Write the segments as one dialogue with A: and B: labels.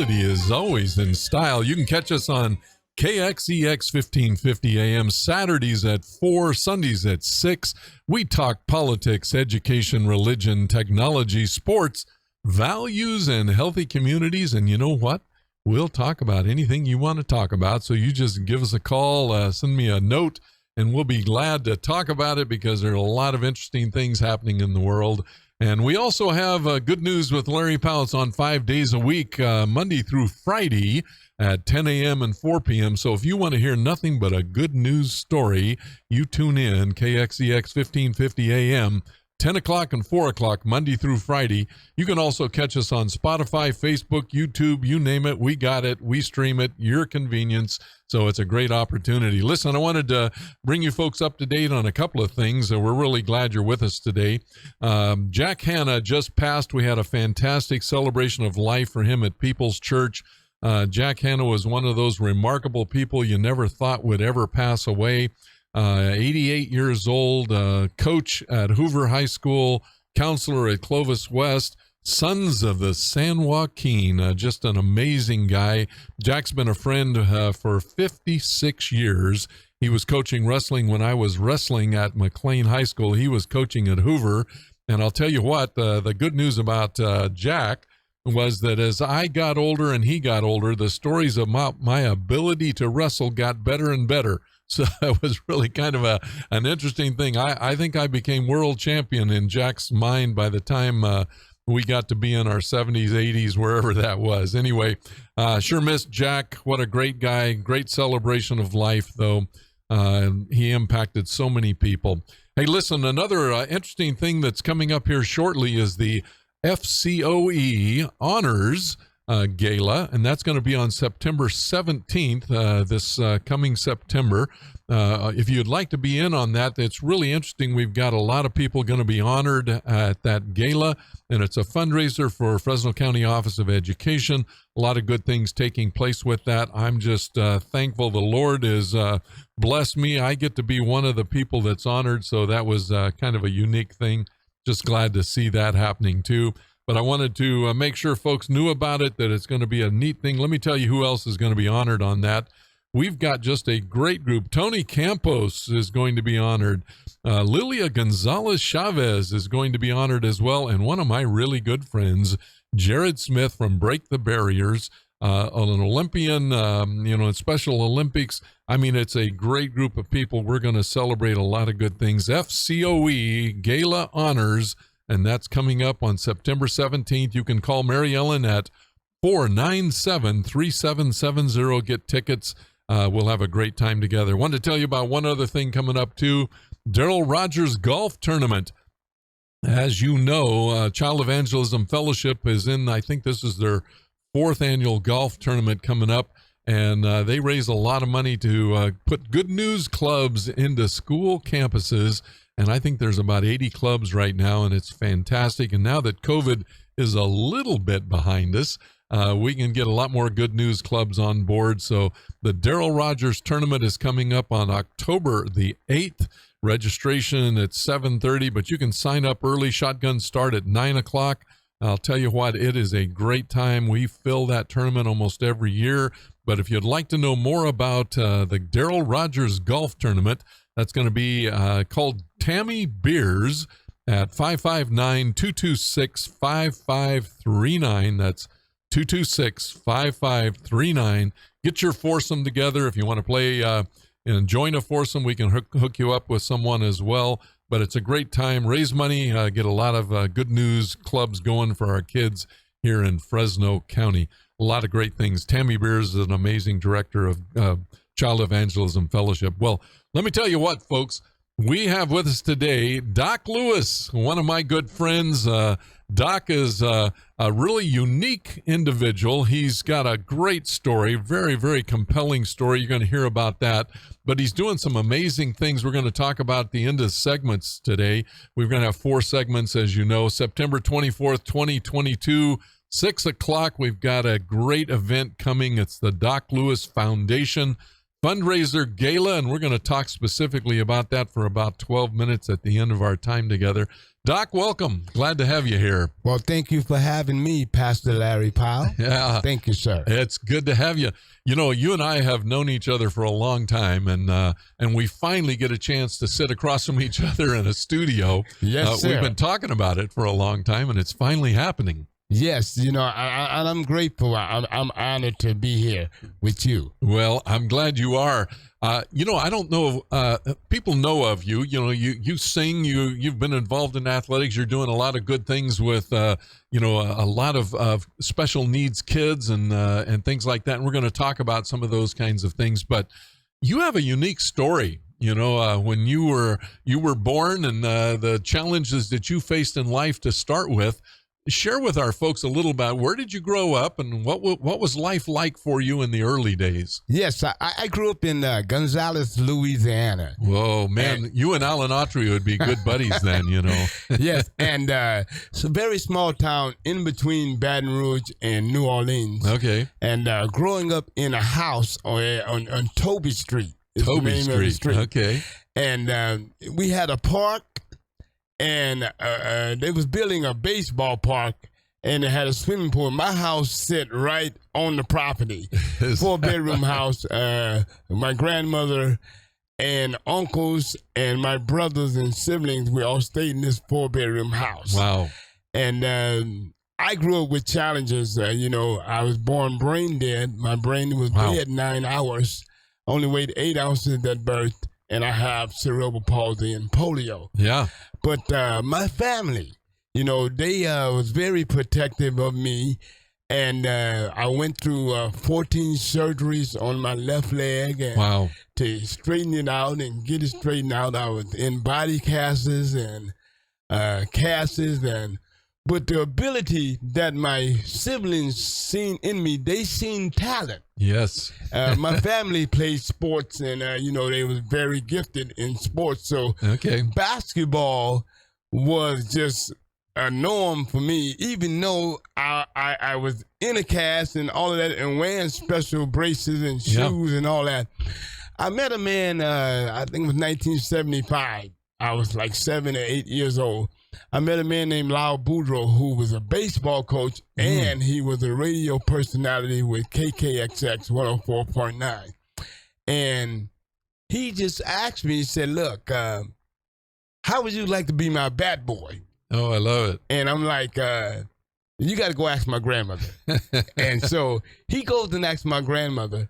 A: Is always in style. You can catch us on KXEX 1550 AM, Saturdays at 4, Sundays at 6. We talk politics, education, religion, technology, sports, values, and healthy communities. And you know what? We'll talk about anything you want to talk about. So you just give us a call, send me a note, and we'll be glad to talk about it because there are a lot of interesting things happening in the world. And we also have good news with Larry Powell. It's on 5 days a week, Monday through Friday at 10 a.m. and 4 p.m. So if you want to hear nothing but a good news story, you tune in, KXEX 1550 a.m., 10 o'clock and 4 o'clock, Monday through Friday. You can also catch us on Spotify, Facebook, YouTube, you name it. We got it. We stream it, your convenience. So it's a great opportunity. Listen, I wanted to bring you folks up to date on a couple of things. We're really glad you're with us today. Jack Hanna just passed. We had a fantastic celebration of life for him at People's Church. Jack Hanna was one of those remarkable people you never thought would ever pass away. 88 years old, coach at Hoover High School, counselor at Clovis West, Sons of the San Joaquin, just an amazing guy. Jack's been a friend for 56 years. He was coaching wrestling when I was wrestling at McLean High School. He was coaching at Hoover. And I'll tell you what, the good news about Jack was that as I got older and he got older, the stories about my ability to wrestle got better and better. So it was really kind of an interesting thing. I think I became world champion in Jack's mind by the time we got to be in our 70s, 80s, wherever that was. Anyway, sure missed Jack. What a great guy. Great celebration of life, though. He impacted so many people. Hey, listen, another interesting thing that's coming up here shortly is the FCOE Honors Gala, and that's going to be on September 17th, this coming September. If you'd like to be in on that, it's really interesting. We've got a lot of people going to be honored at that gala, and it's a fundraiser for Fresno County Office of Education. A lot of good things taking place with that. I'm just thankful the Lord has blessed me. I get to be one of the people that's honored, so that was kind of a unique thing. Just glad to see that happening too. But I wanted to make sure folks knew about it, that it's going to be a neat thing. Let me tell you who else is going to be honored on that. We've got just a great group. Tony Campos is going to be honored. Lilia Gonzalez Chavez is going to be honored as well. And one of my really good friends, Jared Smith from Break the Barriers, an Olympian, in Special Olympics. I mean, it's a great group of people. We're going to celebrate a lot of good things. FCOE Gala Honors, and that's coming up on September 17th. You can call Mary Ellen at 497-3770. Get tickets. We'll have a great time together. Wanted to tell you about one other thing coming up, too. Darrell Rogers Golf Tournament. As you know, Child Evangelism Fellowship is in, I think this is their 4th annual golf tournament coming up. And they raise a lot of money to put good news clubs into school campuses. And I think there's about 80 clubs right now, and it's fantastic. And now that COVID is a little bit behind us, we can get a lot more good news clubs on board. So the Darrell Rogers Tournament is coming up on October the 8th. Registration at 7:30, but you can sign up early. Shotguns start at 9 o'clock. I'll tell you what, it is a great time. We fill that tournament almost every year. But if you'd like to know more about the Darrell Rogers Golf Tournament, that's going to be called Tammy Beers at 559-226-5539. That's 226-5539. Get your foursome together. If you want to play and join a foursome, we can hook you up with someone as well. But it's a great time. Raise money, get a lot of good news clubs going for our kids here in Fresno County. A lot of great things. Tammy Beers is an amazing director of Child Evangelism Fellowship. Well, let me tell you what, folks. We have with us today Doc Lewis, one of my good friends. Doc is a really unique individual. He's got a great story, very, very compelling story. You're going to hear about that. But he's doing some amazing things we're going to talk about at the end of segments today. We're going to have 4 segments, as you know. September 24th, 2022, 6 o'clock. We've got a great event coming. It's the Doc Lewis Foundation fundraiser gala, and we're going to talk specifically about that for about 12 minutes at the end of our time together. Doc, welcome. Glad to have you here.
B: Well, thank you for having me, Pastor Larry Powell.
A: Yeah.
B: Thank you, sir.
A: It's good to have you. You know, you and I have known each other for a long time, and we finally get a chance to sit across from each other in a studio.
B: Yes, sir.
A: We've been talking about it for a long time, and it's finally happening.
B: Yes, you know, I'm grateful. I'm honored to be here with you.
A: Well, I'm glad you are. You know, I don't know. People know of you. You know, you sing. You've been involved in athletics. You're doing a lot of good things with, you know, a lot of special needs kids and things like that. And we're going to talk about some of those kinds of things. But you have a unique story. You know, when you were born and the challenges that you faced in life to start with. Share with our folks a little about where did you grow up and what was life like for you in the early days?
B: Yes, I grew up in Gonzales, Louisiana.
A: Whoa, man, you and Alan Autry would be good buddies then, you know.
B: Yes, and it's a very small town in between Baton Rouge and New Orleans.
A: Okay.
B: And growing up in a house on Toby Street.
A: Toby Street. Okay.
B: And we had a park. And they was building a baseball park, and it had a swimming pool. My house sit right on the property, 4-bedroom house. My grandmother and uncles and my brothers and siblings, we all stayed in this 4-bedroom house.
A: Wow.
B: And I grew up with challenges. You know, I was born brain dead. My brain was dead 9 hours, only weighed 8 ounces at birth, and I have cerebral palsy and polio.
A: Yeah.
B: But my family, you know, they was very protective of me. And I went through 14 surgeries on my left leg. And to straighten it out and get it straightened out, I was in body casts and casts. But the ability that my siblings seen in me, they seen talent.
A: Yes.
B: My family played sports, and, you know, they was very gifted in sports. So basketball was just a norm for me, even though I was in a cast and all of that and wearing special braces and shoes and all that. I met a man, I think it was 1975. I was like 7 or 8 years old. I met a man named Lyle Boudreaux, who was a baseball coach, and he was a radio personality with KKXX 104.9. And he just asked me, he said, look, how would you like to be my bat boy?
A: Oh, I love it.
B: And I'm like, you got to go ask my grandmother. And so he goes and asks my grandmother,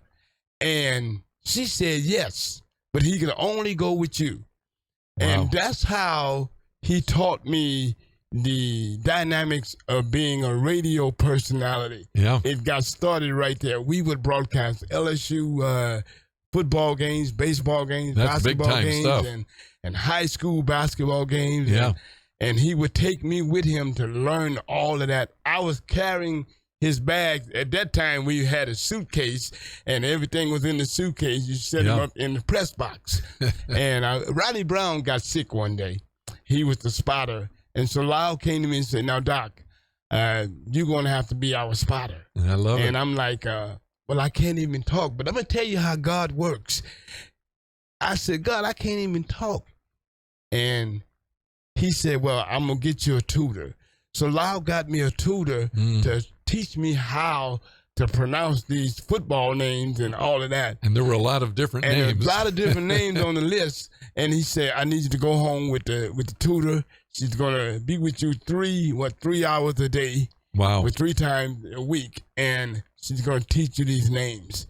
B: and she said yes, but he could only go with you. Wow. And that's how he taught me the dynamics of being a radio personality. Yeah. It got started right there. We would broadcast LSU football games, baseball games, basketball games, and high school basketball games. Yeah. And he would take me with him to learn all of that. I was carrying his bag. At that time, we had a suitcase, and everything was in the suitcase. You set him up in the press box. And Ronnie Brown got sick one day. He was the spotter. And so Lyle came to me and said, now, Doc, you're going to have to be our spotter.
A: I love it.
B: And I'm like, well, I can't even talk, but I'm going to tell you how God works. I said, God, I can't even talk. And he said, well, I'm going to get you a tutor. So Lyle got me a tutor to teach me how to pronounce these football names and all of that.
A: And there were a lot of different names.
B: A lot of different names on the list. And he said, I need you to go home with the tutor. She's going to be with you 3 hours a day.
A: Wow.
B: With 3 times a week. And she's going to teach you these names.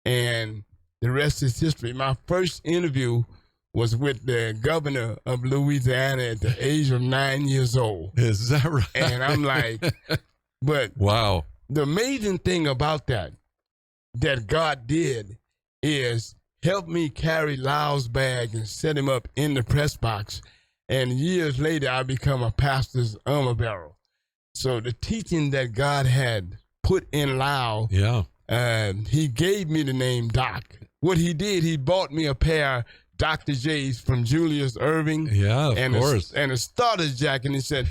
B: And the rest is history. My first interview was with the governor of Louisiana at the age of 9 years old.
A: Is that right?
B: And I'm like, but
A: wow.
B: The amazing thing about that God did is help me carry Lyle's bag and set him up in the press box. And years later, I become a pastor's armor bearer. So the teaching that God had put in Lyle, he gave me the name Doc. What he did, he bought me a pair Dr. J's from Julius Irving.
A: Yeah, of course.
B: And a starter jacket. And he said,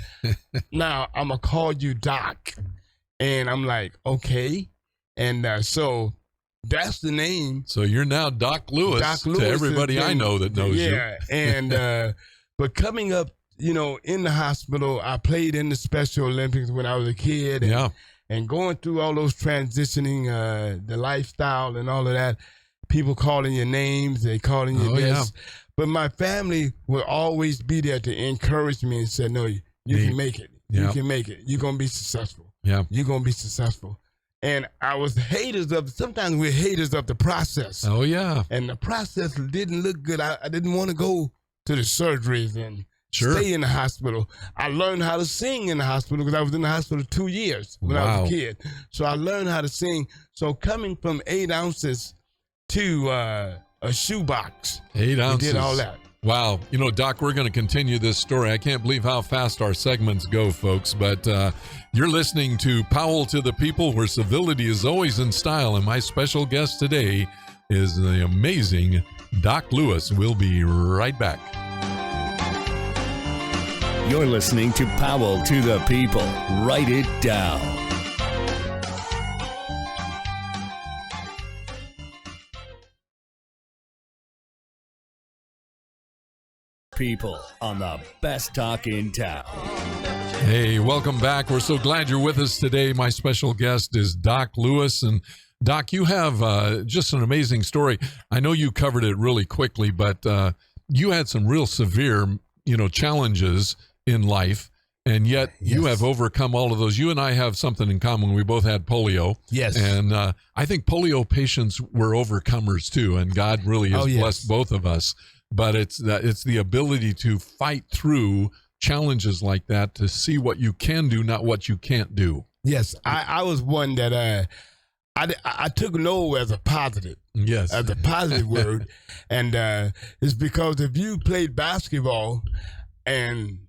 B: now I'm going to call you Doc. And I'm like, okay. And so that's the name.
A: So you're now Doc Lewis,
B: Doc Lewis
A: to everybody I know that knows you.
B: Yeah, and but coming up, in the hospital, I played in the Special Olympics when I was a kid. And going through all those transitioning, the lifestyle and all of that, people calling your names, they calling you this. Yeah. But my family will always be there to encourage me and say, no, you can make it. You can make it. You're going to be successful. Yeah. You're going to be successful. And I was sometimes we're haters of the process.
A: Oh, yeah.
B: And the process didn't look good. I didn't want to go to the surgeries and stay in the hospital. I learned how to sing in the hospital because I was in the hospital 2 years when I was a kid. So I learned how to sing. So coming from 8 ounces to a shoebox.
A: 8 ounces.
B: We did all that.
A: Wow. Doc, we're going to continue this story. I can't believe how fast our segments go, folks. But you're listening to Powell to the People, where civility is always in style. And my special guest today is the amazing Doc Lewis. We'll be right back.
C: You're listening to Powell to the People. Write it down. People on the best talk in town.
A: Hey, welcome back. We're so glad you're with us today. My special guest is Doc Lewis. And Doc, you have just an amazing story. I know you covered it really quickly, but you had some real severe, challenges in life, and yet you have overcome all of those. You and I have something in common. We both had polio.
B: Yes.
A: And I think polio patients were overcomers too, and God really has blessed both of us. But it's the ability to fight through challenges like that, to see what you can do, not what you can't do.
B: Yes, I was one that I took no as a positive.
A: Yes.
B: As a positive word. And it's because if you played basketball and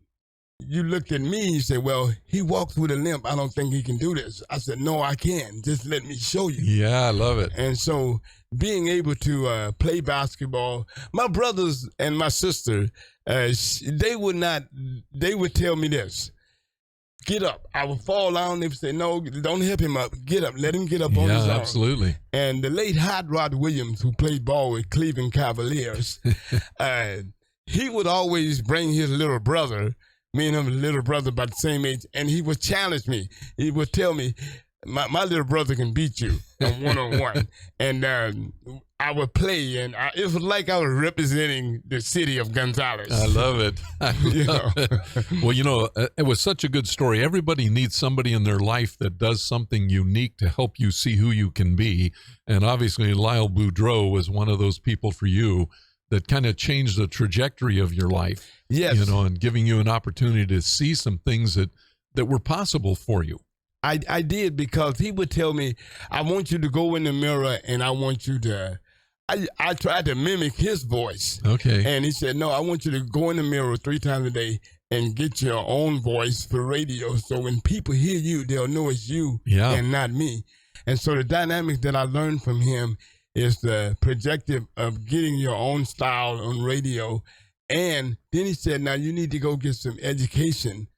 B: you looked at me and you said, well, he walks with a limp. I don't think he can do this. I said, no, I can. Just let me show you.
A: Yeah, I love it.
B: And so being able to play basketball, my brothers and my sister, they would tell me this. Get up. I would fall down. They would say, no, don't help him up. Get up. Let him get up on his own.
A: Yeah, absolutely.
B: And the late Hot Rod Williams, who played ball with Cleveland Cavaliers, he would always bring his little brother, me and him, little brother about the same age, and he would challenge me. He would tell me, my little brother can beat you on one-on-one. And I would play, and it was like I was representing the city of Gonzales.
A: I love it. Well, it was such a good story. Everybody needs somebody in their life that does something unique to help you see who you can be. And obviously, Lyle Boudreau was one of those people for you that kind of changed the trajectory of your life.
B: Yes.
A: And giving you an opportunity to see some things that were possible for you.
B: I did, because he would tell me, I want you to go in the mirror and I want you to, I tried to mimic his voice.
A: Okay.
B: And he said, no, I want you to go in the mirror 3 times a day and get your own voice for radio. So when people hear you, they'll know it's you and not me. And so the dynamic that I learned from him is the projective of getting your own style on radio. And then he said, now you need to go get some education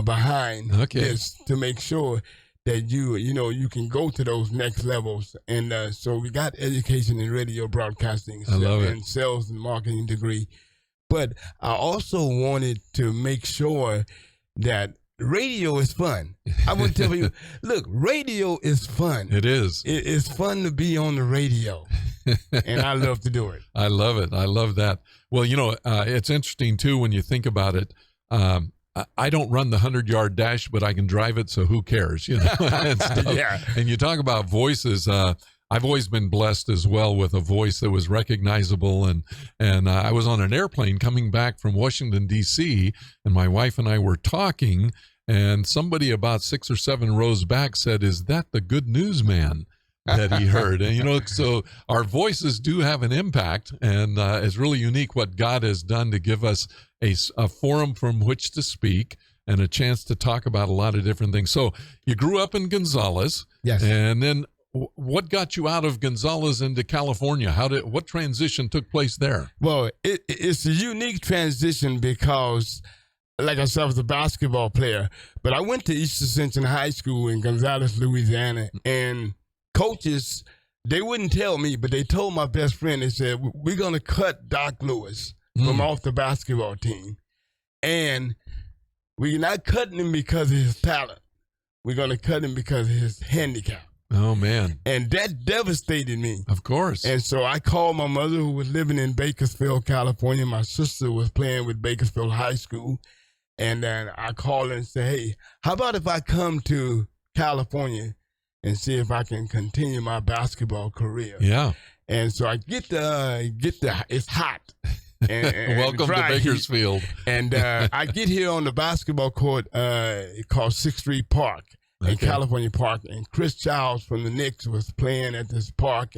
B: behind this to make sure that you can go to those next levels. And so we got education in radio broadcasting and sales and marketing degree. But I also wanted to make sure that radio is fun. I want to tell people, look, radio is fun.
A: It is.
B: It's fun to be on the radio, and I love to do it.
A: I love it. I love that. Well, it's interesting, too, when you think about it. I don't run the 100-yard dash, but I can drive it, so who cares, and stuff.
B: Yeah.
A: And you talk about voices. I've always been blessed as well with a voice that was recognizable. And I was on an airplane coming back from Washington, D.C., and my wife and I were talking, and somebody about 6 or 7 rows back said, "Is that the good news man that he heard?" And, so our voices do have an impact, and it's really unique what God has done to give us a forum from which to speak and a chance to talk about a lot of different things. So you grew up in Gonzales.
B: Yes.
A: And then what got you out of Gonzales into California? What transition took place there?
B: Well, it's a unique transition because, like I said, I was a basketball player, but I went to East Ascension High School in Gonzales, Louisiana, and coaches they wouldn't tell me, but they told my best friend, they said, we're going to cut Doc Lewis from off the basketball team. And we're not cutting him because of his talent. We're going to cut him because of his handicap.
A: Oh, man.
B: And that devastated me.
A: Of course.
B: And so I called my mother, who was living in Bakersfield, California. My sister was playing with Bakersfield High School. And then I called her and said, hey, how about if I come to California and see if I can continue my basketball career?
A: Yeah.
B: And so I get it's hot. And
A: Welcome to Bakersfield.
B: And I get here on the basketball court called 6th Street Park in California Park. And Chris Childs from the Knicks was playing at this park.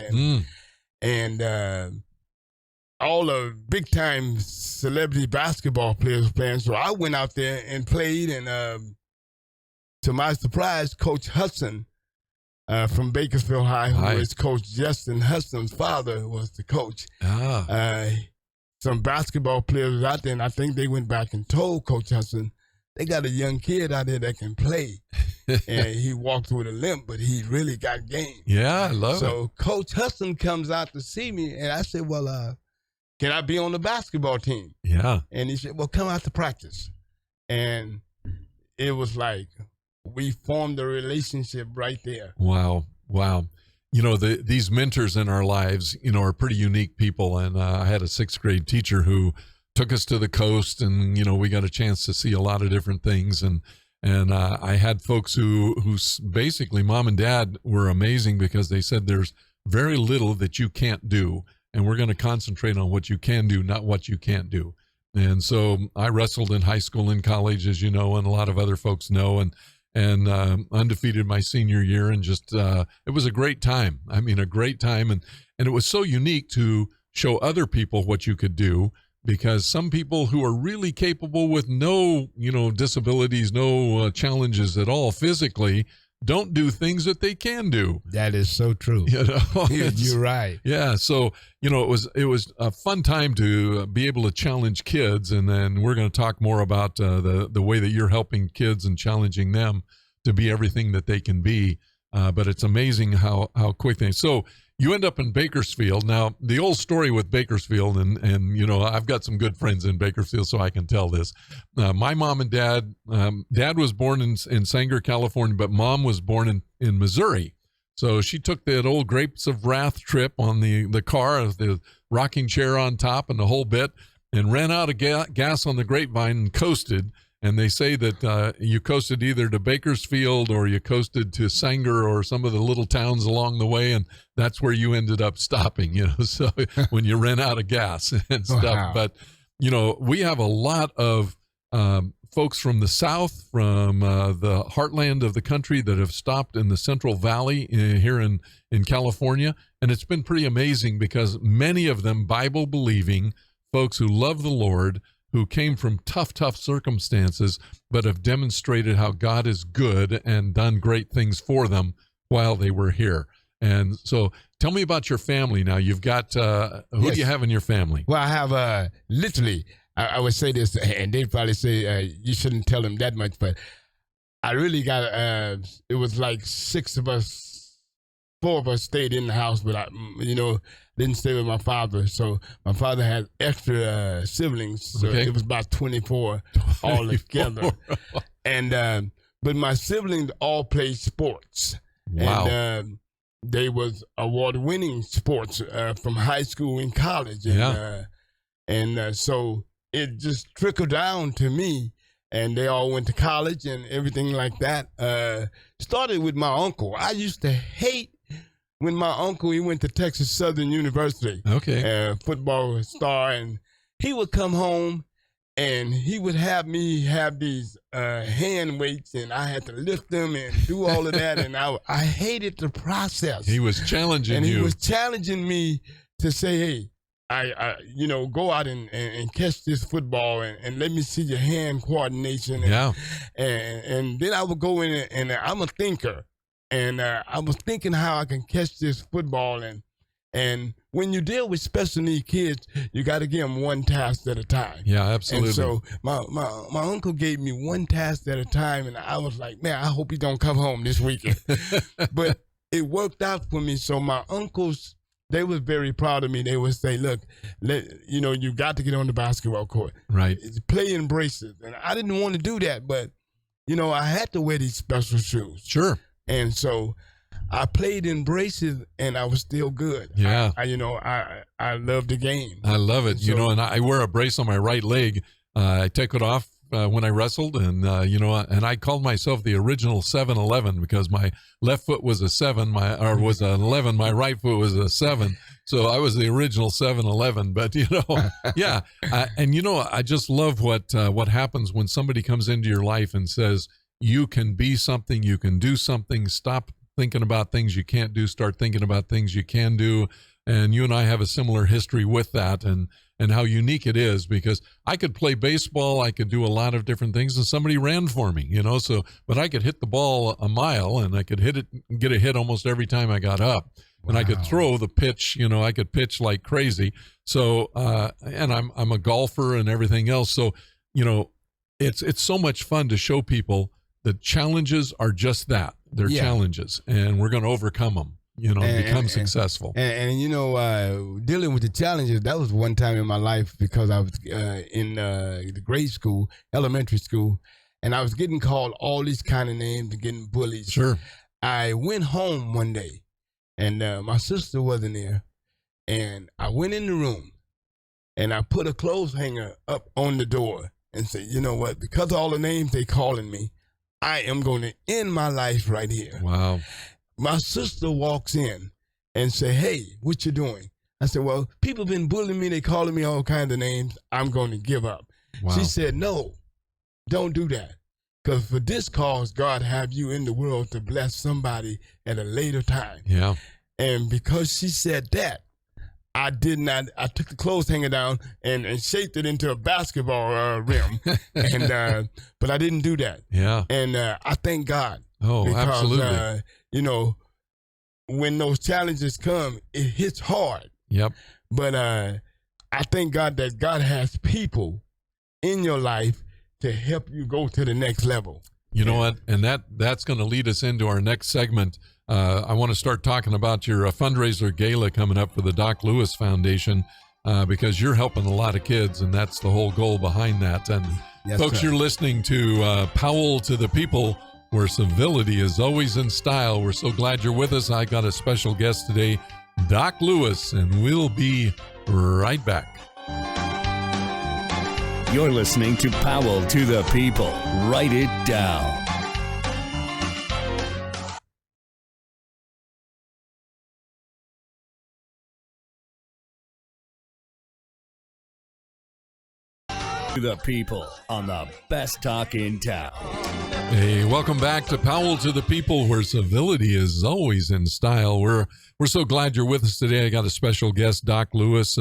B: And all the big-time celebrity basketball players were playing. So I went out there and played. And to my surprise, Coach Hudson from Bakersfield High, who was Coach Justin Hudson's father, was the coach. Some basketball players out there, and I think they went back and told Coach Hudson, they got a young kid out there that can play. And he walked with a limp, but he really got game.
A: Yeah, I love it.
B: So Coach Hudson comes out to see me, and I said, well, can I be on the basketball team?
A: Yeah.
B: And he said, well, come out to practice. And it was like we formed a relationship right there.
A: Wow. You know, these mentors in our lives, you know, are pretty unique people. And I had a 6th grade teacher who took us to the coast, and, you know, we got a chance to see a lot of different things. And I had folks who basically, mom and dad were amazing because they said there's very little that you can't do. And we're going to concentrate on what you can do, not what you can't do. And so I wrestled in high school and college, as you know, and a lot of other folks know, and undefeated my senior year, and just it was a great time. I mean, a great time, and it was so unique to show other people what you could do, because some people who are really capable with no, you know, disabilities, no challenges at all physically, don't do things that they can do.
B: That is so true.
A: You know,
B: you're right.
A: Yeah. So, you know, it was a fun time to be able to challenge kids. And then we're going to talk more about the way that you're helping kids and challenging them to be everything that they can be. But it's amazing how quick they. So you end up in Bakersfield. Now, the old story with Bakersfield, and you know, I've got some good friends in Bakersfield, so I can tell this. My mom and dad, dad was born in Sanger, California, but mom was born in Missouri. So she took that old Grapes of Wrath trip on the car, the rocking chair on top and the whole bit, and ran out of gas on the Grapevine and coasted. And they say that you coasted either to Bakersfield or you coasted to Sanger or some of the little towns along the way, and that's where you ended up stopping, you know, so when you ran out of gas and stuff. Wow. But, you know, we have a lot of folks from the South, from the heartland of the country that have stopped in the Central Valley here in California, and it's been pretty amazing because many of them Bible-believing folks who love the Lord, who came from tough circumstances, but have demonstrated how God is good and done great things for them while they were here. And so tell me about your family now. You've got, who do you have in your family?
B: Well, I have literally, I would say this, and they'd probably say you shouldn't tell them that much, but I really got, it was like 6 of us, 4 of us stayed in the house, but I, you know, didn't stay with my father. So my father had extra siblings. So it was about 24 all together. And, but my siblings all played sports.
A: Wow.
B: And they was award-winning sports from high school and college. And, so it just trickled down to me. And they all went to college and everything like that. Started with my uncle. I used to hate when my uncle, he went to Texas Southern University, football star, and he would come home and he would have me have these hand weights, and I had to lift them and do all of that, and I hated the process.
A: He was challenging you.
B: And he was challenging me to say, hey, I you know, go out and catch this football and let me see your hand coordination. And then I would go in and I'm a thinker. And I was thinking how I can catch this football. And when you deal with special needs kids, you got to give them one task at a time.
A: Yeah, absolutely.
B: And so my uncle gave me one task at a time, and I was like, man, I hope he don't come home this weekend. But it worked out for me. So my uncles, they was very proud of me. They would say, look, you got to get on the basketball court.
A: Right.
B: Play in braces. And I didn't want to do that, but, I had to wear these special shoes.
A: Sure.
B: And so I played in braces, and I was still good.
A: Yeah.
B: I love the game.
A: I love it.
B: So,
A: And I wear a brace on my right leg. I take it off when I wrestled, and and I called myself the original 7-11 because my left foot was a 7, was an 11. My right foot was a 7, so I was the original 7-11. But yeah, I just love what happens when somebody comes into your life and says you can be something, you can do something. Stop thinking about things you can't do. Start thinking about things you can do. And you and I have a similar history with that, and how unique it is, because I could play baseball, I could do a lot of different things, and somebody ran for me, but I could hit the ball a mile, and I could get a hit almost every time I got up. Wow. And I could throw the pitch, I could pitch like crazy. So, and I'm a golfer and everything else. So, it's so much fun to show people that challenges are just that. They're challenges, and we're going to overcome them. Become successful.
B: And dealing with the challenges, that was one time in my life because I was in the grade school, elementary school, and I was getting called all these kind of names and getting bullied.
A: Sure.
B: I went home one day, and my sister wasn't there, and I went in the room, and I put a clothes hanger up on the door and said, you know what, because of all the names they calling me, I am going to end my life right here.
A: Wow.
B: My sister walks in and say, hey, what you doing? I said, well, people been bullying me. They calling me all kinds of names. I'm going to give up.
A: Wow.
B: She said, no, don't do that. Because for this cause, God have you in the world to bless somebody at a later time.
A: Yeah.
B: And because she said that, I took the clothes hanger down and shaped it into a basketball rim. But I didn't do that.
A: Yeah.
B: And I thank God.
A: Oh,
B: because,
A: absolutely.
B: When those challenges come, it hits hard.
A: Yep.
B: But I thank God that God has people in your life to help you go to the next level.
A: You know what? And that's going to lead us into our next segment. I want to start talking about your fundraiser gala coming up for the Doc Lewis Foundation, because you're helping a lot of kids, and that's the whole goal behind that. And
B: yes,
A: folks,
B: sir.
A: You're listening to Powell to the People, where civility is always in style. We're so glad you're with us. I got a special guest today, Doc Lewis, and we'll be right back.
C: You're listening to Powell to the People. Write it down. To the People on the best talk in town.
A: Hey, welcome back to Powell to the People, where civility is always in style. We're so glad you're with us today. I got a special guest, Doc Lewis,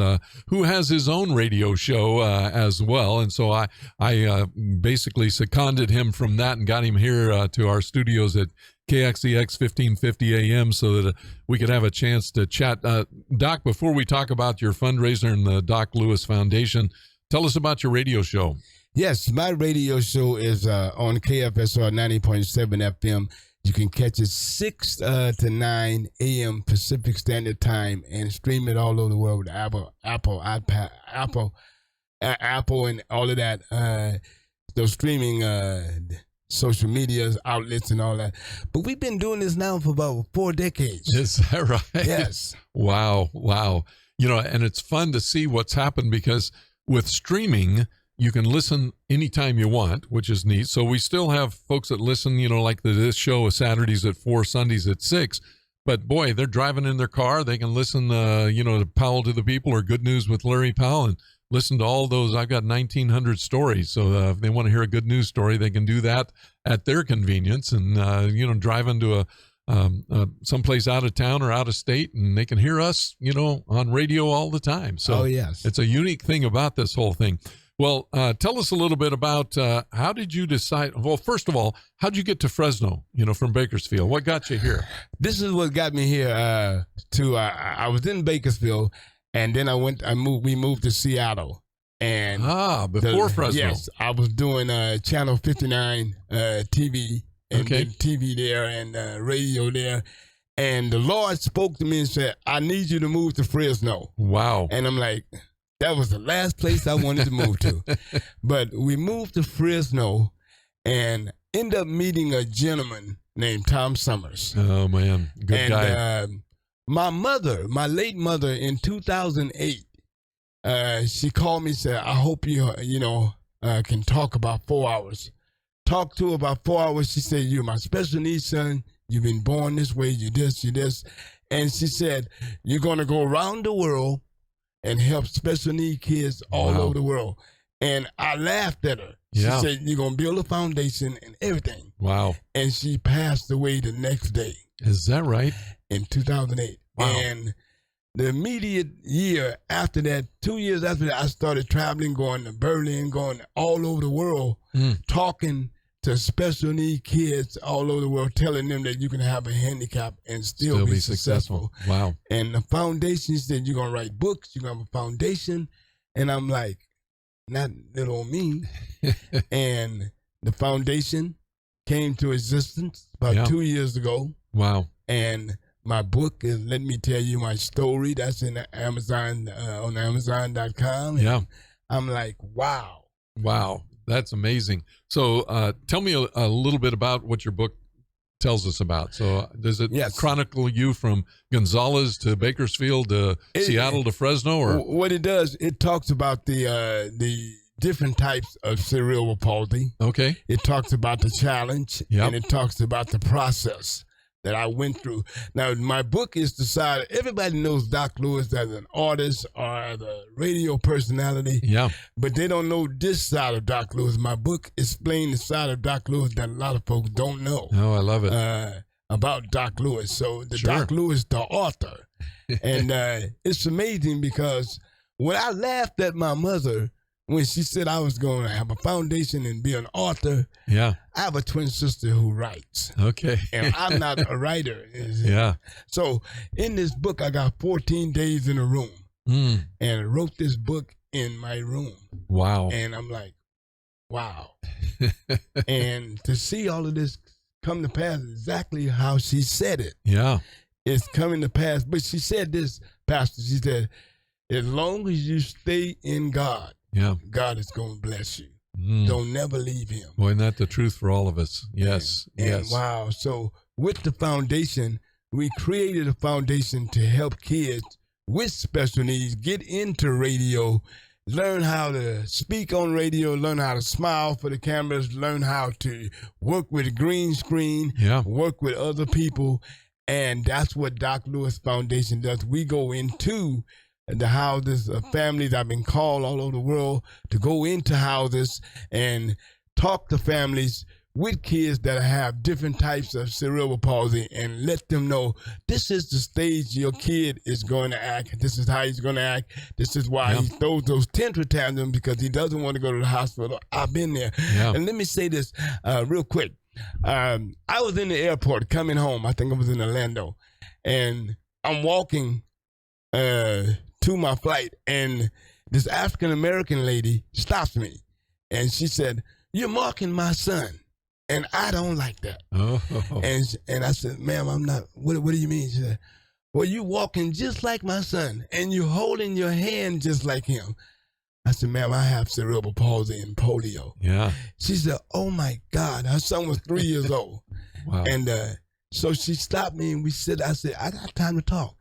A: who has his own radio show as well. And so I basically seconded him from that and got him here to our studios at KXEX 1550 AM so that we could have a chance to chat. Doc, before we talk about your fundraiser and the Doc Lewis Foundation, tell us about your radio show.
B: Yes, my radio show is on KFSR 90.7 FM. You can catch it 6 to 9 a.m. Pacific Standard Time and stream it all over the world with Apple, iPad, Apple, and all of that. Those streaming social media outlets and all that. But we've been doing this now for about 4 decades.
A: Is that right?
B: Yes.
A: Wow. And it's fun to see what's happened, because with streaming, you can listen anytime you want, which is neat. So we still have folks that listen, like this show Saturdays at 4, Sundays at 6. But boy, they're driving in their car. They can listen, to Powell to the People or Good News with Larry Powell and listen to all those. I've got 1,900 stories. So if they want to hear a good news story, they can do that at their convenience and, drive into someplace out of town or out of state, and they can hear us, on radio all the time. So
B: yes,
A: it's a unique thing about this whole thing. Well, tell us a little bit about how did you decide? Well, first of all, how did you get to Fresno, from Bakersfield? What got you here?
B: This is what got me here. I was in Bakersfield, and then we moved to Seattle. And
A: before Fresno.
B: Yes, I was doing Channel 59 TV and did TV there and radio there. And the Lord spoke to me and said, I need you to move to Fresno.
A: Wow.
B: And I'm like, that was the last place I wanted to move to. But we moved to Fresno and ended up meeting a gentleman named Tom Summers.
A: Oh, man. Good guy.
B: My mother, my late mother, in 2008, she called me and said, I hope you can talk about 4 hours. Talked to her about 4 hours. She said, you're my special needs son. You've been born this way. You this, you this. And she said, you're going to go around the world and help special need kids all over the world. And I laughed at her. She said, you're going to build a foundation and everything.
A: Wow.
B: And she passed away the next day.
A: Is that right?
B: In 2008.
A: Wow.
B: And the immediate year after that, 2 years after that, I started traveling, going to Berlin, going all over the world, talking to special need kids all over the world, telling them that you can have a handicap and still be successful.
A: Wow.
B: And the foundation said, you're going to write books, you're going to have a foundation. And I'm like, not little me. And the foundation came to existence about 2 years ago.
A: Wow.
B: And my book is Let Me Tell You My Story. That's in Amazon, on Amazon.com.
A: Yeah.
B: I'm like, wow.
A: Wow. That's amazing. So tell me a little bit about what your book tells us about. So does it chronicle you from Gonzales to Bakersfield to Seattle to Fresno? Or
B: what it does, it talks about the different types of cerebral palsy.
A: Okay.
B: It talks about the challenge, and it talks about the process that I went through. Now, my book is decided, everybody knows Doc Lewis as an artist or as a radio personality, but they don't know this side of Doc Lewis. My book explains the side of Doc Lewis that a lot of folks don't know.
A: Oh, I love it.
B: About Doc Lewis. So the Doc Lewis, the author. And it's amazing because when I laughed at my mother, when she said I was going to have a foundation and be an author, I have a twin sister who writes.
A: Okay.
B: And I'm not a writer. So in this book, I got 14 days in a room and I wrote this book in my room.
A: Wow.
B: And I'm like, wow. And to see all of this come to pass exactly how she said it. Yeah. It's coming to pass. But she said this, Pastor, she said, as long as you stay in God, God is going to bless you. Don't never leave him.
A: Boy, isn't that the truth for all of us? Yes.
B: And wow. So with the foundation, we created a foundation to help kids with special needs get into radio, learn how to speak on radio, learn how to smile for the cameras, learn how to work with a green screen, work with other people. And that's what Doc Lewis Foundation does. We go into the houses of families. I've been called all over the world to go into houses and talk to families with kids that have different types of cerebral palsy and let them know this is the stage your kid is going to act. This is how he's going to act. This is why he throws those tantrum tantrums, because he doesn't want to go to the hospital. I've been there. And let me say this real quick. I was in the airport coming home. I think I was in Orlando. And I'm walking to my flight, and this African-American lady stops me, and she said, "You're marking my son, and I don't like that." And I said, "Ma'am, I'm not. What do you mean?" She said, "Well, you walking just like my son, and you holding your hand just like him." I said, "Ma'am, I have cerebral palsy and polio." She said, "Oh my God." Her son was 3 years old. Wow. And so she stopped me, and I said, "I got time to talk."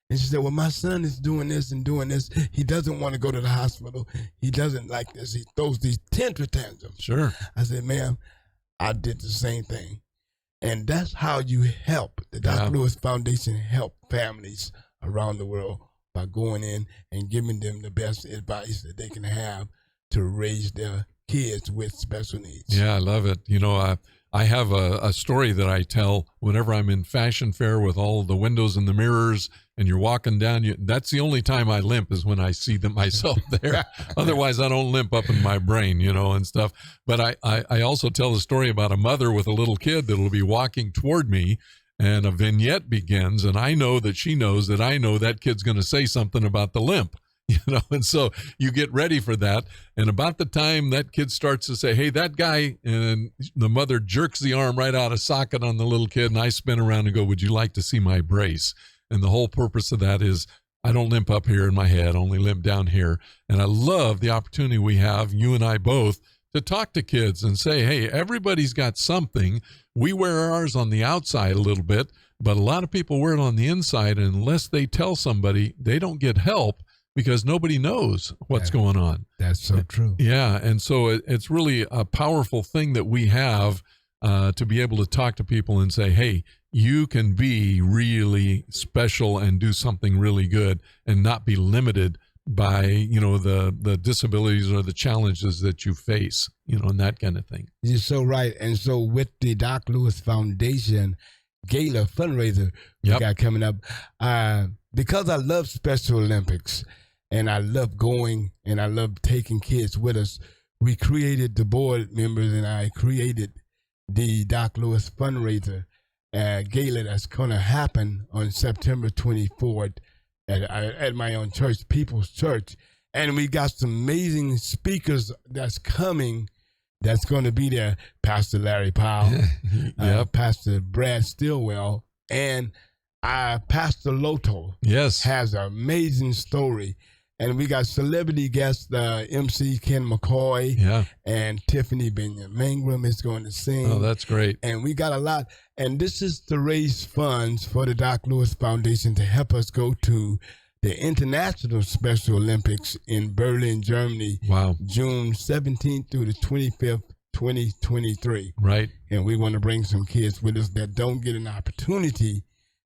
B: And she said, "Well, my son is doing this and doing this. He doesn't want to go to the hospital. He doesn't like this. He throws these tantrum tantrums." Sure. I said, "Ma'am, I did the same thing." And that's how you help. The Doc Lewis Foundation help families around the world by going in and giving them the best advice that they can have to raise their kids with special needs.
A: Yeah, I love it. You know, I have a story that I tell whenever I'm in Fashion Fair with all the windows and the mirrors, and you're walking down. That's the only time I limp, is when I see myself there. Otherwise, I don't limp up in my brain, and stuff. But I also tell the story about a mother with a little kid that will be walking toward me, and a vignette begins, and I know that she knows that I know that kid's going to say something about the limp. and so you get ready for that. And about the time that kid starts to say, hey, that guy, and the mother jerks the arm right out of socket on the little kid, and I spin around and go, would you like to see my brace? And the whole purpose of that is I don't limp up here in my head, only limp down here. And I love the opportunity we have, you and I both, to talk to kids and say, hey, everybody's got something. We wear ours on the outside a little bit, but a lot of people wear it on the inside. And unless they tell somebody, they don't get help because nobody knows what's going on.
B: That's so true.
A: Yeah. And so it's really a powerful thing that we have to be able to talk to people and say, hey, you can be really special and do something really good and not be limited by, the disabilities or the challenges that you face, and that kind of thing.
B: You're so right. And so with the Doc Lewis Foundation Gala fundraiser we got coming up, because I love Special Olympics and I love going and I love taking kids with us, we created, the board members and I created the Doc Lewis fundraiser gala that's going to happen on September 24th at my own church, People's Church. And we got some amazing speakers that's coming that's going to be there. Pastor Larry Powell, Pastor Brad Stillwell, and Pastor Loto has an amazing story. And we got celebrity guests, MC Ken McCoy and Tiffany Mangrum is going to sing.
A: Oh, that's great.
B: And we got a lot. And this is to raise funds for the Doc Lewis Foundation to help us go to the International Special Olympics in Berlin, Germany.
A: Wow.
B: June 17th through the 25th, 2023.
A: Right.
B: And we want to bring some kids with us that don't get an opportunity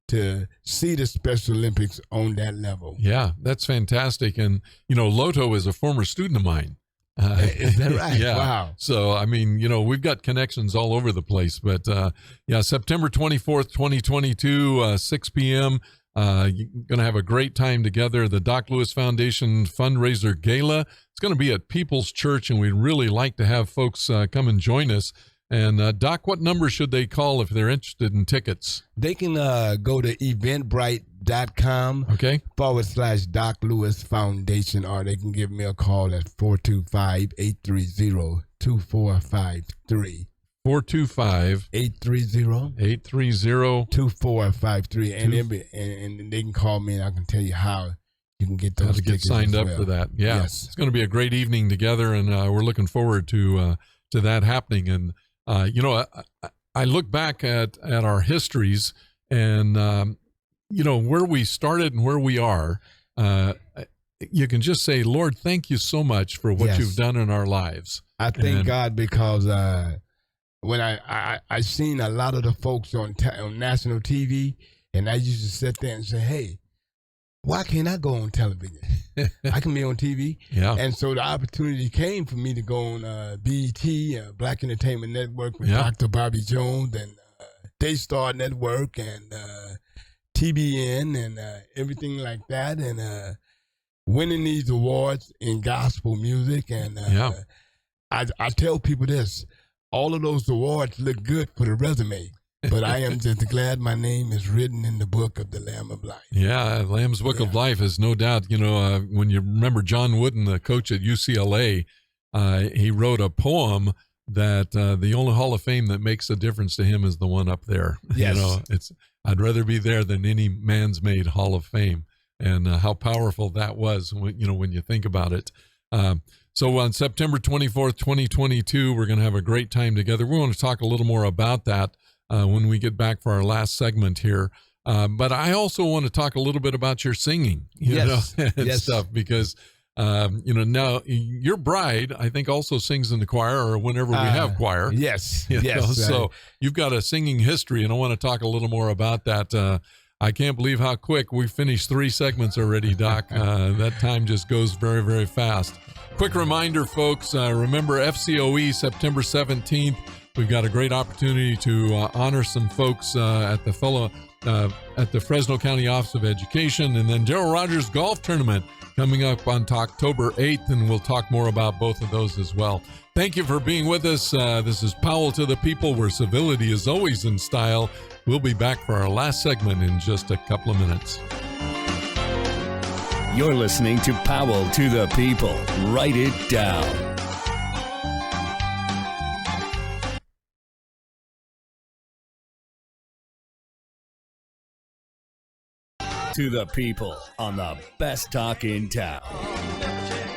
B: to see the Special Olympics on that level.
A: Yeah, that's fantastic. And, Loto is a former student of mine.
B: Is that right?
A: Yeah.
B: Wow.
A: So, I mean, we've got connections all over the place. But, September 24th, 2022, 6 p.m., you're going to have a great time together. The Doc Lewis Foundation Fundraiser Gala. It's going to be at People's Church, and we'd really like to have folks come and join us. And Doc, what number should they call if they're interested in tickets?
B: They can go to eventbrite.com /Doc Lewis Foundation, or they can give me a call at 425-830-2453.
A: 425-830-2453.
B: And they can call me and I can tell you how you can get those tickets
A: signed up for that. Yeah.
B: Yes.
A: It's going to be a great evening together, and we're looking forward to that happening. And I look back at our histories and, where we started and where we are. You can just say, Lord, thank you so much for what you've done in our lives.
B: I thank God because when I seen a lot of the folks on national TV, and I used to sit there and say, hey, why can't I go on television? I can be on TV.
A: Yeah.
B: And so the opportunity came for me to go on BET, Black Entertainment Network with Dr. Bobby Jones and Daystar Network and TBN and everything like that. And winning these awards in gospel music. And I tell people this, all of those awards look good for the resume. But I am just glad my name is written in the book of the Lamb of Life.
A: Yeah, Lamb's Book of Life is no doubt, when you remember John Wooden, the coach at UCLA, he wrote a poem that the only Hall of Fame that makes a difference to him is the one up there.
B: Yes.
A: I'd rather be there than any man's made Hall of Fame. And how powerful that was, when you think about it. So on September 24th, 2022, we're going to have a great time together. We want to talk a little more about that when we get back for our last segment here. But I also want to talk a little bit about your singing, stuff, because, now your bride, I think, also sings in the choir, or whenever we have choir.
B: Yes.
A: So you've got a singing history, and I want to talk a little more about that. I can't believe how quick we finished 3 segments already, Doc. That time just goes very, very fast. Quick reminder, folks, remember FCOE September 17th. We've got a great opportunity to honor some folks at the Fresno County Office of Education, and then Darrell Rogers Golf Tournament coming up on October 8th, and we'll talk more about both of those as well. Thank you for being with us. This is Powell to the People, where civility is always in style. We'll be back for our last segment in just a couple of minutes.
C: You're listening to Powell to the People. Write it down. To the People on the best talk in town.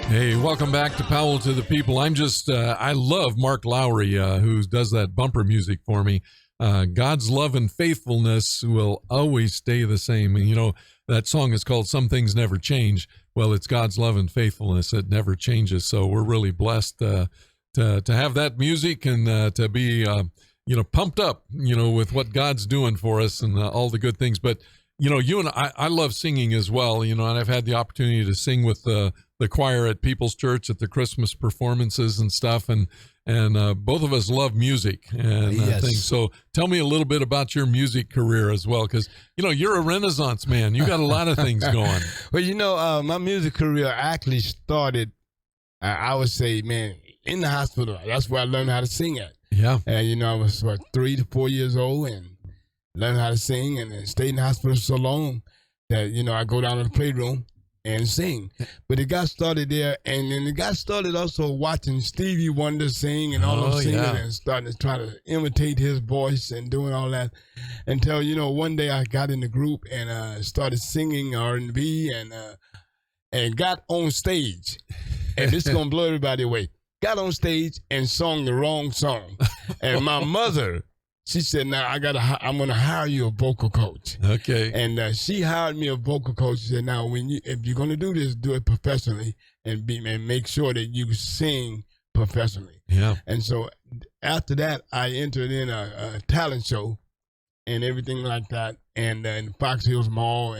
A: Hey, welcome back to Powell to the People. I love Mark Lowry, who does that bumper music for me. God's love and faithfulness will always stay the same. And, you know, that song is called Some Things Never Change. Well, it's God's love and faithfulness. It never changes. So we're really blessed to have that music and to be, pumped up, with what God's doing for us and all the good things. But, you and I love singing as well, and I've had the opportunity to sing with the choir at People's Church at the Christmas performances and stuff. And both of us love music and
B: Yes.
A: things. So tell me a little bit about your music career as well, because, you're a Renaissance man. You got a lot of things going.
B: Well, my music career actually started, I would say, man, in the hospital. That's where I learned how to sing at.
A: Yeah.
B: And, I was 3 to 4 years old and learned how to sing and stayed in the hospital so long that, I go down to the playroom and sing. But it got started there, and then it got started also watching Stevie Wonder sing and all those singing and starting to try to imitate his voice and doing all that until, one day I got in the group and started singing R&B and got on stage. And this is going to blow everybody away. Got on stage and sung the wrong song. And my mother, she said, "Now I'm gonna hire you a vocal coach."
A: Okay.
B: And she hired me a vocal coach. She said, "Now, if you're gonna do this, do it professionally and make sure that you sing professionally."
A: Yeah.
B: And so after that, I entered in a talent show and everything like that, and in Fox Hills Mall,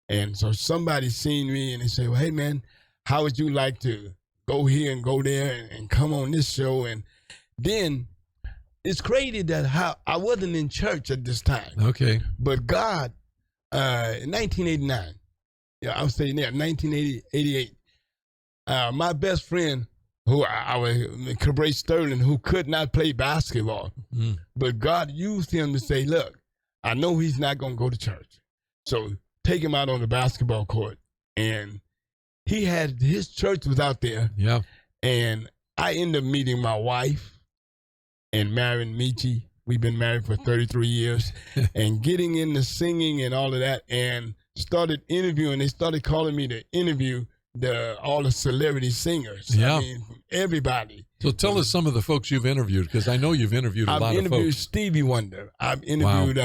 B: and so somebody seen me and they said, "Well, hey man, how would you like to go here and go there and come on this show?" And then it's crazy that how I wasn't in church at this time.
A: Okay.
B: But God, in 1989, I was saying there, 1988, my best friend, who I was, Cabre Sterling, who could not play basketball, but God used him to say, "Look, I know he's not going to go to church, so take him out on the basketball court." And his church was out there.
A: Yeah.
B: And I ended up meeting my wife and marrying Michi. We've been married for 33 years and getting into singing and all of that, and started interviewing. They started calling me to interview all the celebrity singers.
A: Yeah.
B: I mean, everybody.
A: So tell us some of the folks you've interviewed, because I know you've interviewed a lot of folks.
B: I've interviewed Stevie Wonder. I've interviewed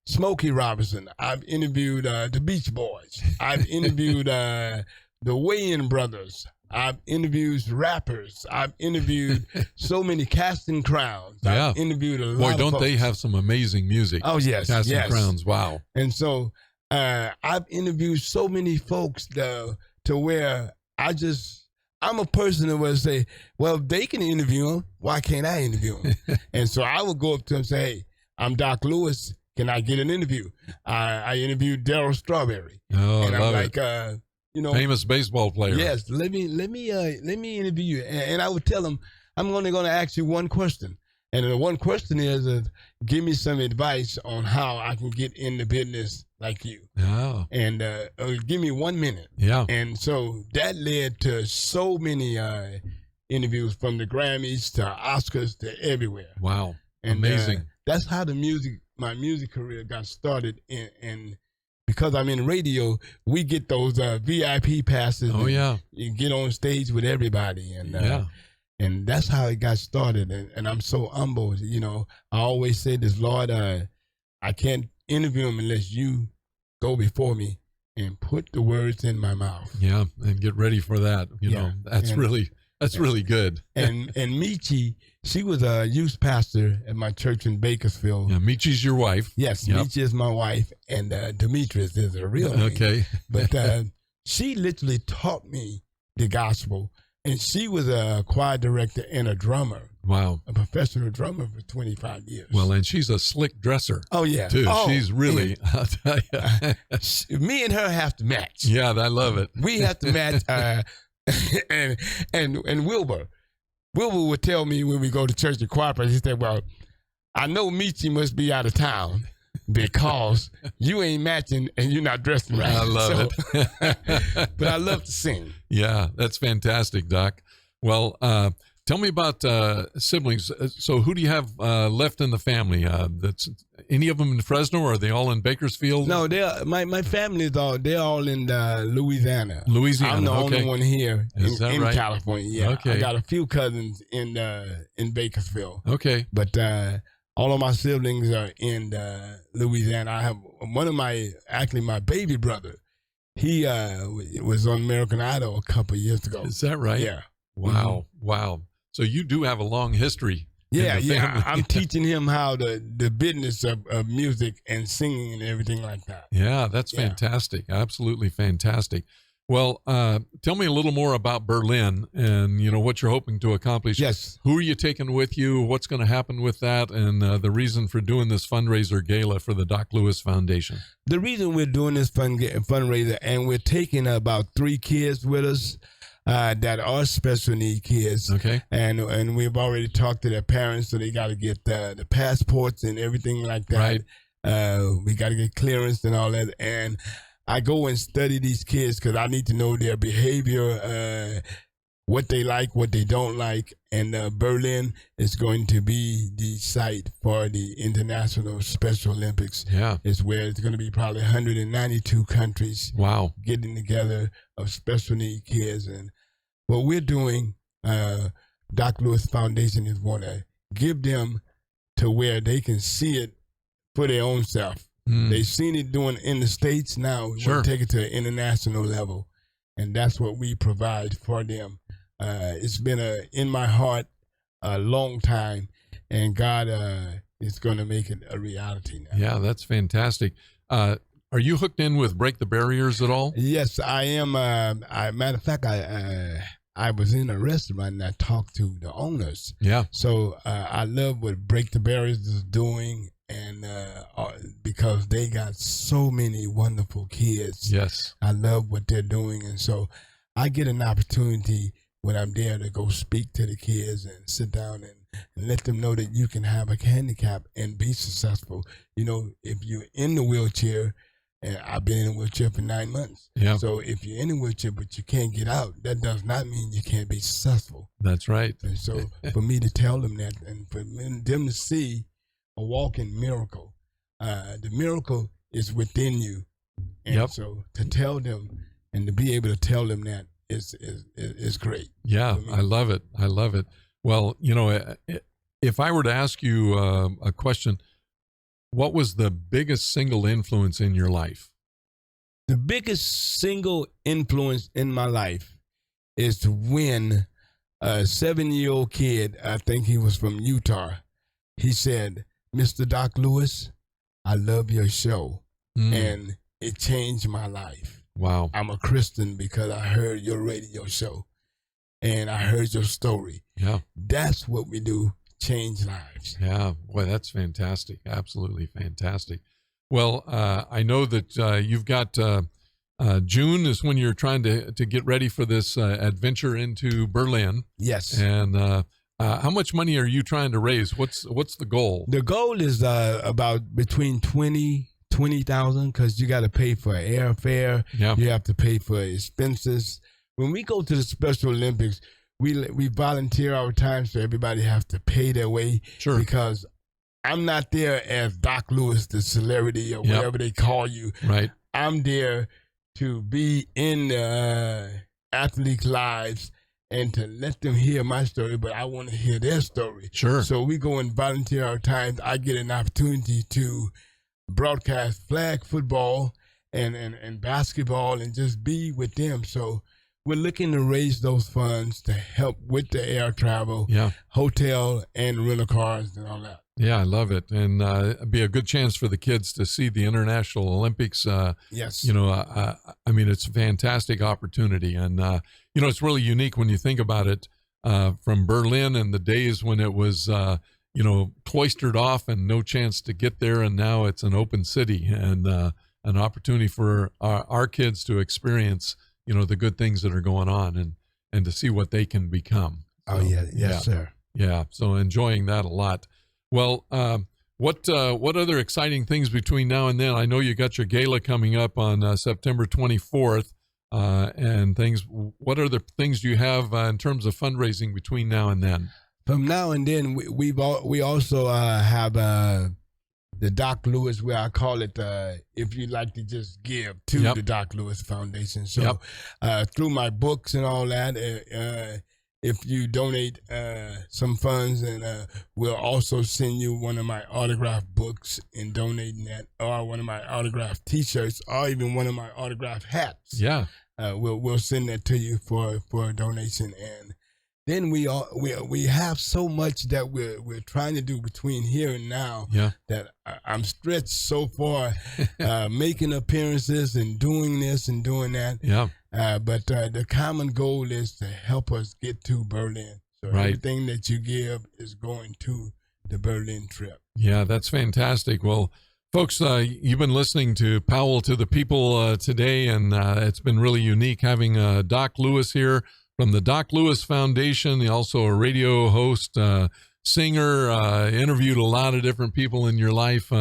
B: Smokey Robinson. I've interviewed the Beach Boys. I've interviewed the Wayans Brothers. I've interviewed rappers. I've interviewed so many Casting Crowns.
A: Yeah.
B: I've interviewed a lot
A: Boy,
B: of
A: don't
B: folks.
A: they have some amazing music.
B: Oh, yes.
A: Casting
B: yes.
A: Crowns, wow.
B: And so I've interviewed so many folks to where I'm a person that would say, well, if they can interview them, why can't I interview them? And so I would go up to them and say, "Hey, I'm Doc Lewis. Can I get an interview?" I interviewed Darryl Strawberry.
A: Oh,
B: and
A: I
B: I'm
A: love
B: like,
A: it. Famous baseball player.
B: Yes, let me interview you. And I would tell them, I'm only going to ask you one question. And the one question is, give me some advice on how I can get in the business like you.
A: Oh.
B: And give me 1 minute.
A: Yeah.
B: And so that led to so many interviews, from the Grammys to Oscars to everywhere.
A: Wow.
B: And,
A: amazing.
B: That's how my music career got started. And because I'm in radio, we get those VIP passes.
A: Oh, yeah.
B: You get on stage with everybody. And and that's how it got started. And I'm so humbled. I always say this, Lord, I can't interview him unless you go before me and put the words in my mouth.
A: Yeah, and get ready for that. That's really good.
B: And Michi, she was a youth pastor at my church in Bakersfield.
A: Yeah, Michi's your wife.
B: Yes,
A: Yep.
B: Michi is my wife, and Demetrius is her real name.
A: Okay.
B: But she literally taught me the gospel, and she was a choir director and a drummer.
A: Wow.
B: A professional drummer for 25 years.
A: Well, and she's a slick dresser.
B: Oh, yeah.
A: Too.
B: Oh,
A: She's really, I'll tell you.
B: me and her have to match.
A: Yeah, I love it.
B: We have to match. And Wilbur would tell me when we go to church at choir practice, he said, "Well, I know Michi must be out of town because you ain't matching and you're not dressing right.
A: I love
B: it. But I love to sing.
A: Yeah, that's fantastic, Doc. Well, tell me about siblings. So who do you have left in the family? That's any of them in Fresno, or are they all in Bakersfield?
B: No, my family is they're all in Louisiana.
A: Louisiana.
B: I'm the
A: okay.
B: only one here in
A: right?
B: California. Yeah,
A: Okay.
B: I got a few cousins in Bakersfield.
A: Okay.
B: But all of my siblings are in Louisiana. I have one of my baby brother. He was on American Idol a couple of years ago.
A: Is that right?
B: Yeah.
A: Wow. Wow. So you do have a long history.
B: Yeah,
A: in the family.
B: I'm teaching him how the business of music and singing and everything like that.
A: Yeah, that's fantastic. Absolutely fantastic. Well, tell me a little more about Berlin and, what you're hoping to accomplish.
B: Yes.
A: Who are you taking with you? What's going to happen with that? And the reason for doing this fundraiser gala for the Doc Lewis Foundation.
B: The reason we're doing this fundraiser, and we're taking about 3 kids with us that are special need kids.
A: Okay.
B: And we've already talked to their parents, so they got to get the passports and everything like that.
A: Right.
B: We got to get clearance and all that. And I go and study these kids because I need to know their behavior, what they like, what they don't like. And Berlin is going to be the site for the International Special Olympics.
A: Yeah.
B: It's where it's going to be probably 192 countries.
A: Wow.
B: Getting together of special need kids. And what we're doing, Doc Lewis Foundation is want to give them to where they can see it for their own self. They've seen it doing in the States. Now we want to take it to an international level, and that's what we provide for them. It's been in my heart a long time, and God is going to make it a reality now.
A: Yeah, that's fantastic. Are you hooked in with Break the Barriers at all?
B: Yes, I am. Matter of fact, I was in a restaurant and I talked to the owners.
A: Yeah.
B: So I love what Break the Barriers is doing. And because they got so many wonderful kids.
A: Yes.
B: I love what they're doing. And so I get an opportunity when I'm there to go speak to the kids and sit down and let them know that you can have a handicap and be successful. If you're in the wheelchair, and I've been in a wheelchair for 9 months.
A: Yeah.
B: So if you're in a wheelchair but you can't get out, that does not mean you can't be successful.
A: That's right.
B: And so for me to tell them that and for them to see a walking miracle. The miracle is within you. And so to tell them and to be able to tell them that is great.
A: Yeah, I love it. I love it. Well, if I were to ask you a question, what was the biggest single influence in your life?
B: The biggest single influence in my life is when a 7-year-old kid, I think he was from Utah, he said, "Mr. Doc Lewis, I love your show." And it changed my life.
A: Wow.
B: I'm a Christian because I heard your radio show and I heard your story.
A: Yeah.
B: That's what we do, change lives.
A: Yeah. Boy, that's fantastic. Absolutely fantastic. Well, I know that you've got June is when you're trying to get ready for this adventure into Berlin.
B: Yes.
A: And how much money are you trying to raise? What's the goal?
B: The goal is about between 20,000 because you got to pay for airfare.
A: Yeah.
B: You have to pay for expenses. When we go to the Special Olympics, we volunteer our time, so everybody has to pay their way.
A: Sure.
B: Because I'm not there as Doc Lewis, the celebrity or whatever they call you.
A: Right.
B: I'm there to be in the athletes' lives and to let them hear my story, but I want to hear their story.
A: Sure.
B: So we go and volunteer our time. I get an opportunity to broadcast flag football and basketball and just be with them. So we're looking to raise those funds to help with the air travel, hotel, and rental cars and all that.
A: Yeah, I love it. And it'd be a good chance for the kids to see the International Olympics.
B: Yes.
A: I mean, it's a fantastic opportunity. And, it's really unique when you think about it from Berlin and the days when it was, cloistered off and no chance to get there. And now it's an open city and an opportunity for our kids to experience, the good things that are going on and to see what they can become. So,
B: Yes, sir.
A: Yeah. So enjoying that a lot. Well, What other exciting things between now and then? I know you got your gala coming up on September 24th, and things. What other things do you have in terms of fundraising between now and then?
B: From now and then, we also have the Doc Lewis, where I call it, if you'd like to just give to the Doc Lewis Foundation. So through my books and all that, if you donate some funds, and we'll also send you one of my autographed books in donating that, or one of my autographed T-shirts, or even one of my autographed hats.
A: Yeah,
B: we'll send that to you for a donation. And then we have so much that we're trying to do between here and now that I'm stretched so far, making appearances and doing this and doing that.
A: Yeah.
B: But the common goal is to help us get to Berlin. So everything that you give is going to the Berlin trip.
A: Yeah, that's fantastic. Well, folks, you've been listening to Powell to the People today, and it's been really unique having Doc Lewis here from the Doc Lewis Foundation, also a radio host, singer, interviewed a lot of different people in your life,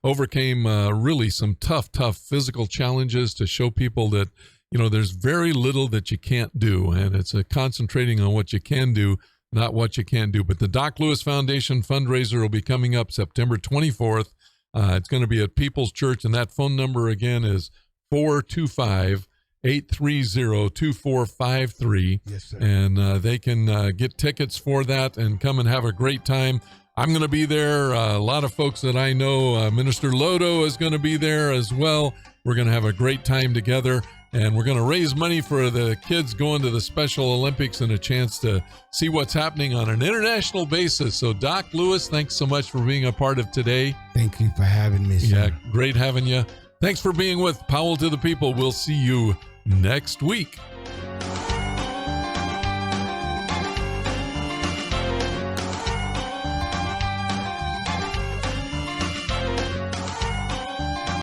A: overcame really some tough physical challenges to show people that, there's very little that you can't do, and it's concentrating on what you can do, not what you can't do. But the Doc Lewis Foundation fundraiser will be coming up September 24th. It's going to be at People's Church, and that phone number again is 425-830-2453.
B: Yes, sir.
A: And they can get tickets for that and come and have a great time. I'm going to be there. A lot of folks that I know, Minister Lodo is going to be there as well. We're going to have a great time together, and we're going to raise money for the kids going to the Special Olympics and a chance to see what's happening on an international basis. So, Doc Lewis, thanks so much for being a part of today.
B: Thank you for having me, sir.
A: Yeah, great having you. Thanks for being with Powell to the People. We'll see you next week.